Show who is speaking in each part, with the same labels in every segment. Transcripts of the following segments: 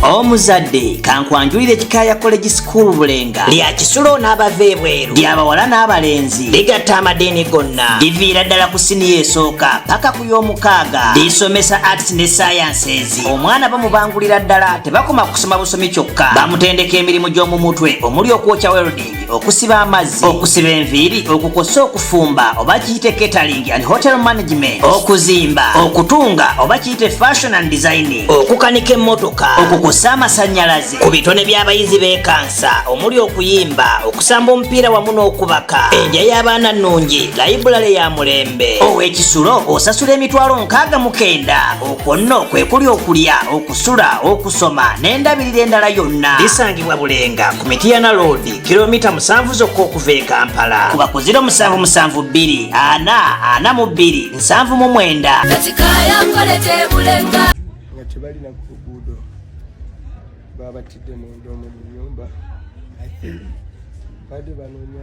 Speaker 1: Omuzadde kankwanjulire Kikaya College School Bulenga lya Kisulo n'abava ebweru ly'abawala n'abalenzi ligatta amadeeni gonna liviira ddala ku siniya esooka paka ku y'omukaaga lisomesa arts ne sciences. Omwana bamubangulira ddala tebakoma kusoma busomi kyokka bamutendeka emirimu gy'omu mutwe omuli okwokya welding, okusiba amazzi, okusiba enviiri, okukosa okufumba oba kiyite catering and hotel management, okuzimba, okutunga oba kiyite fashion and designing, okukanika emmotoka, okukosa amasannyalaze, ku bitone by'abayizi b'ekansa omuli okuyimba, okusamba omupiira wamu n'okubaka, enja y'abaana nnungi, library ya mulembe. Ow'Ekisulo osasula emitwalo 69. Okwo nno kwe kuli okulya, okusula, okusoma n'endabirira endala yonna. Lisangibwa Bulenga ku Mityana Road, kilomita 7 zokka okuva e Kampala. Kuba ku 0772 442 799.
Speaker 2: Kikaya College Bulenga
Speaker 3: nga tebalina ku luguudo babatidde munda omu mu nnyumba badde banoonya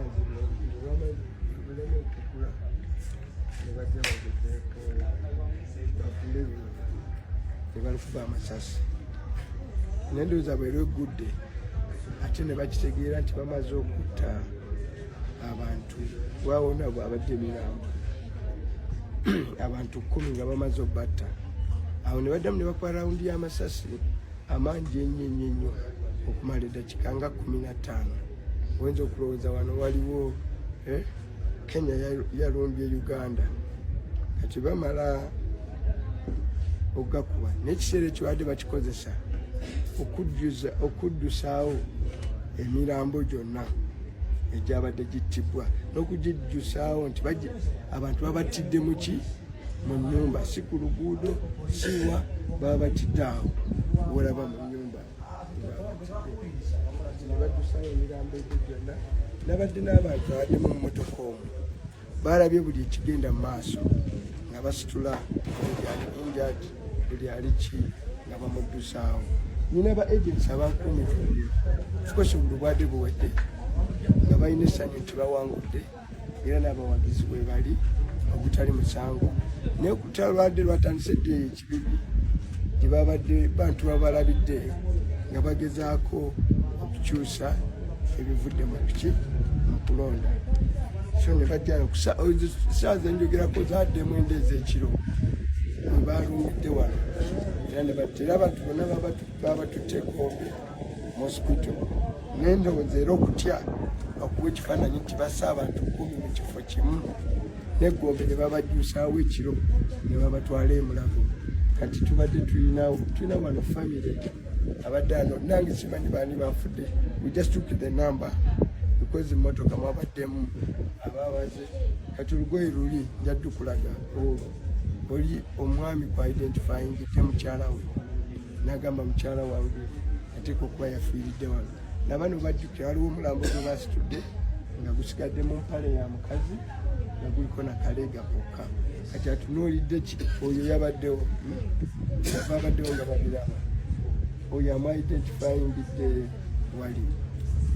Speaker 3: buleme okugula ne bajja bagezeeko bafumbe ne balikuba amasasi n'endowooza bwera eggudde ate ne bakitegeera nti bamaze okutta abantu wawona abadde emirambo abantu 10 nga bamaze obbatta. Awo ne baddamu ne bakola rawundi y'amasasi amangi ennyo okumala eddakiika nga 15. Oyinza okulowooza wano waliwo Kenya yalumbye Uganda kati bamala ogakuba n'ekiseera ekyo badde bakikozesa okuddusaawo emirambo gyonna egyabadde gittibwa n'okugijjusaawo nti abantu babatidde mu nnyumba, si ku luguudo siwa baba batidde awo olaba mu nnyumba ne baddusaawo emirambo egyo gyonna. Nabadde n'abantu abadde mu mmotoka omwo balabye buli ekigenda mu maaso nga basitula buli ali injad buli ali ki nga bamuddusaawo. Nina ba agents abankumi kikosi buli bwadde buwedde nga balina essanyu nti bawangudde era n'abawagizi bwe bali ogutali musango naye okutala lwadde lwatandise dde ekibibi gye babadde bantu babalabidde nga bagezaako okukyusa ebivudde mu piki mu kulonda. So ne bajjana kusaawa zenjogerako zaddemu enda ez'ekiro we balumidde wano era abantu bonna babatutte Gombe mosquito n'endowooza era okutya okuwa ekifaananyi nti bassa abantu 10 mu kifo kimu n'eggombe ne babajjusaawo ekiro ne babatwala emulago. Kati tubadde tulina wano family abadde ano nange simanyi baani bafudde. We just took the number because emmotoka mwabaddemu ababaze. Kati olugoye luli njadde kulaga oli omwami kwa identifying mukyala we n'agamba mukyala wange ateeka okuba yafiiridde wano. Nabano bajjukira waliwo omulambo gwe basitudde nga gusigadde mu mpale ya mukazi nga guliko na kaleega kokka. Kati atunuulidde ki oyo yabaddewo babaddewo nga babiraba oyo amu identifying dde wali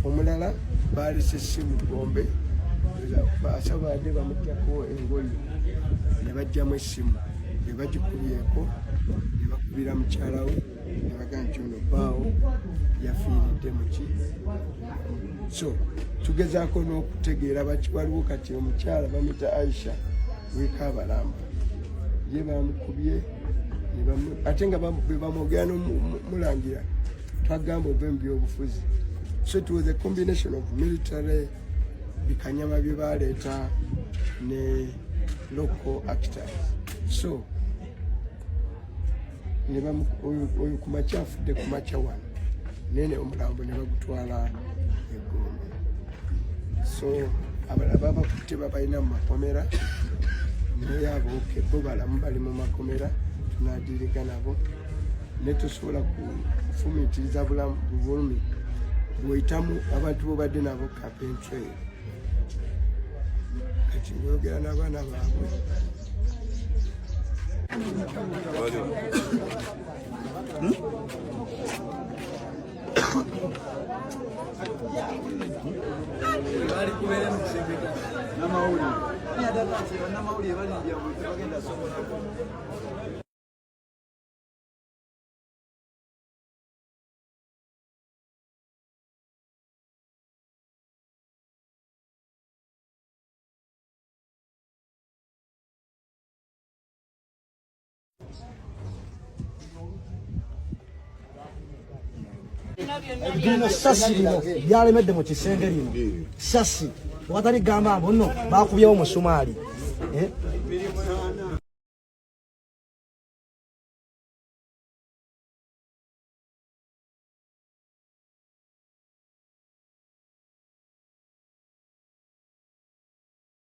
Speaker 3: omulala balese essimu Gombe basabadde bamuggyako engoye ne bajjamu essimu ne bagikubyeko ne bakubira mukyala we ne bagaa nti ono baawo yafiiridde muki. So tugezaako n'okutegeera waliwo kati omukyala bamuyita Aisha wekaabalamba ye bamukubye ate nga bwe bamwogera n'omulangira twagamba ova mu byobufuzi. So it was a combination of military bikanyama bye baleeta ne local actors. So oyo kumakya afudde kumakya wano nene omulambo ne bagutwala eGombe. So abalala babakutte babalina mu makomera naye abo bo balamu bali mu makomera tunadirika nabo ne tusobola kufumitiriza bulumi bw'oyitamu abantu bobadde nabo kapentry kati ng'oyogera n'abaana baabwe
Speaker 4: Bino sasi lino byalemedde mu kisenge lino sasi watali gamba nno bakubyewo mu Somali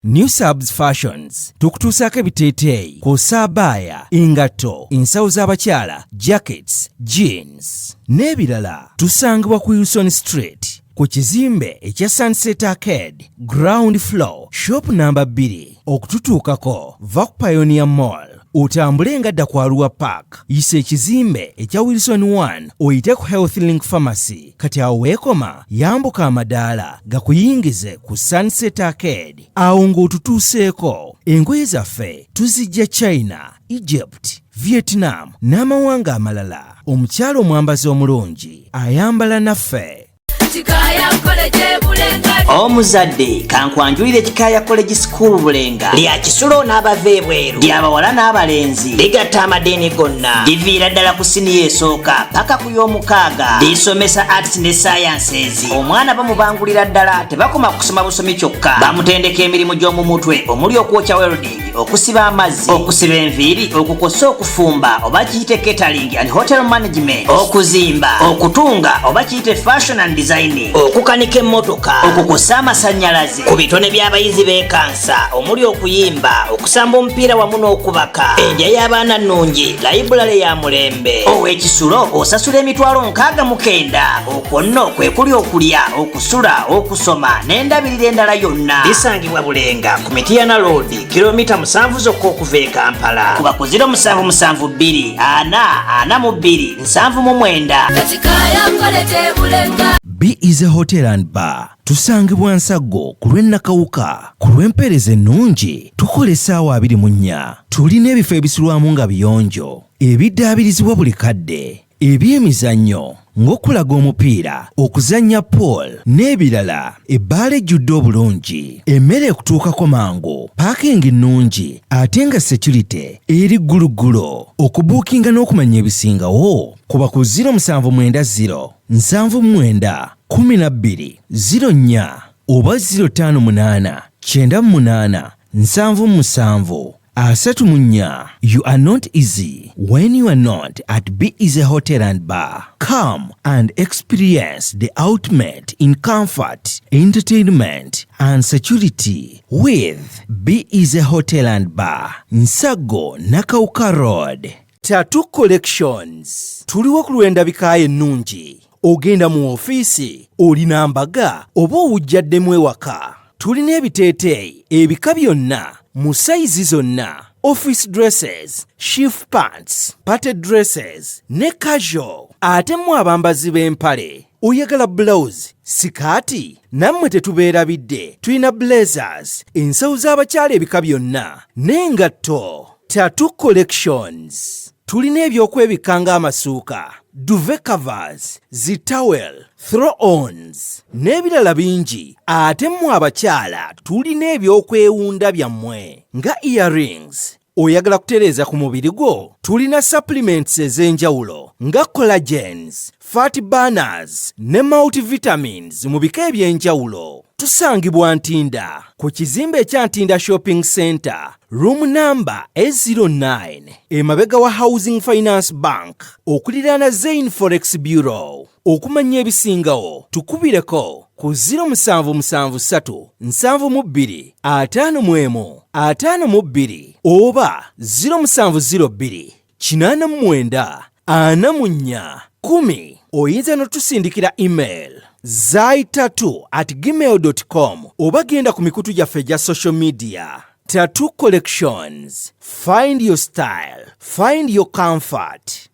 Speaker 5: New Subs Fashions tukutuusaako ebiteeteeyi kw'ossa abaya, engatto, ensawo z'abakyala, jackets, jeans n'ebirala. Tusangibwa ku Wilson Street ku kizimbe ekya Sunset Arcade ground floor shop number 2. Okututuukako va ku Pioneer Mall otambule ngadda ku Arua Park, yisa ekizimbe ekya Wilson 1 oyite ku Health Link Pharmacy. Kati awo weekoma yambuka amadaala gakuyingize ku Sunset Arcade. Awo ng'otutuuseeko engoye zaffe tuzijja China, Egypt, Vietnam n'amawanga amalala. Omukyala omwambazi omulungi ayambala naffe.
Speaker 2: Chikaya College Bulenga.
Speaker 1: Omuzadde kankwanjulire Chikaya College School Bulenga lya kisulo n'abava ebweru ly'abawala n'abalenzi ligatta amadeeni gonna liviira ddala ku siniya esooka paka ku y'omukaaga lisomesa arts ne sciences. Omwana bamubangulira ddala tebakoma kusoma busomi kyokka, bamutendeka emirimu gy'omu mutwe omuli okwokya welding, okusiba amazzi, okusiba enviiri, okukosa okufumba oba kiyite catering and hotel management, okuzimba, okutunga oba kiyite fashion and design, okukanika emmotoka, okukosa amasannyalaze, ku bitone by'abayizi b'ekansa omuli okuyimba, okusamba omupiira wamu n'okubaka, endya y'abaana nnungi, layibulale ya mulembe. Ow'ekisulo osasula emitwalo 69. Okwo nno kwe kuli okulya, okusula, okusoma n'endabirira endala yonna. Bisangibwa Bulenga ku Mityana Road, kilomita 7 zokka okuva e Kampala. Kuba ku 0772 442 799.
Speaker 2: Chikaya College Bulenga.
Speaker 5: B is a hotel and bar. Tusangibwa Nsago ku lw'Ennakawuka. Ku lw'empeereza ennungi tukola essaawa 24. Tulina ebifo ebisulwamu nga biyonjo, ebiddaabirizibwa buli kadde, eby'emizannyo ng'okulaga omupiira, okuzannya pool n'ebirala. Ebbaala ejjudde obulungi, emmere ekutuukako mangu, paakingi nnungi ate nga security eri gguluggulo. Okubuukinga n'okumanya ebisingawo kuba ku 0790 79 12 04 oba 058 98 77 34. You are not easy when you are not at B is a Hotel and Bar. Come and experience the ultimate in comfort, entertainment and security with B is a Hotel and Bar. Nsago Nakauka Road. Tattoo Collections. Tuliwo ku lw'endabika ennungi. Ogenda mu ofiisi, olina mbaga oba owujjaddemu ewaka. Tulina ebiteeteeyi ebika byonna mu sayizi zonna. Office dresses, shift pants, party dresses ne casual. Ate mu abambazi b'empale oyagala blouse, sikaati, nammwe tetubeerabidde. Tulina blazers, ensawo z'abakyala ebika byonna n'engatto. Tattoo Collections. Tulina ebyokwebikka ng'amasuuka, duvet covers, zitawel, throw-ons n'ebirala bingi. Ate mu abakyala tulina ebyokwewunda byammwe nga earrings. Oyagala kutereeza ku mubiri gwo? Tulina supplements ez'enjawulo nga collagens, fat burners ne multivitamins mu bika eby'enjawulo. Tusangibwa Ntinda ku kizimbe ekya Ntinda Shopping Center, room number A09, emabega wa Housing Finance Bank, okuliraana Zain Forex Bureau. Okumanya ebisingawo tukubireko ku 0773 72 51 52 oba 0702 89 44 10. Oyinza n'otusindikira email zai3@gmail.com oba genda ku mikutu gyaffe gya social media. Tattoo Collections. Find your style. Find your comfort.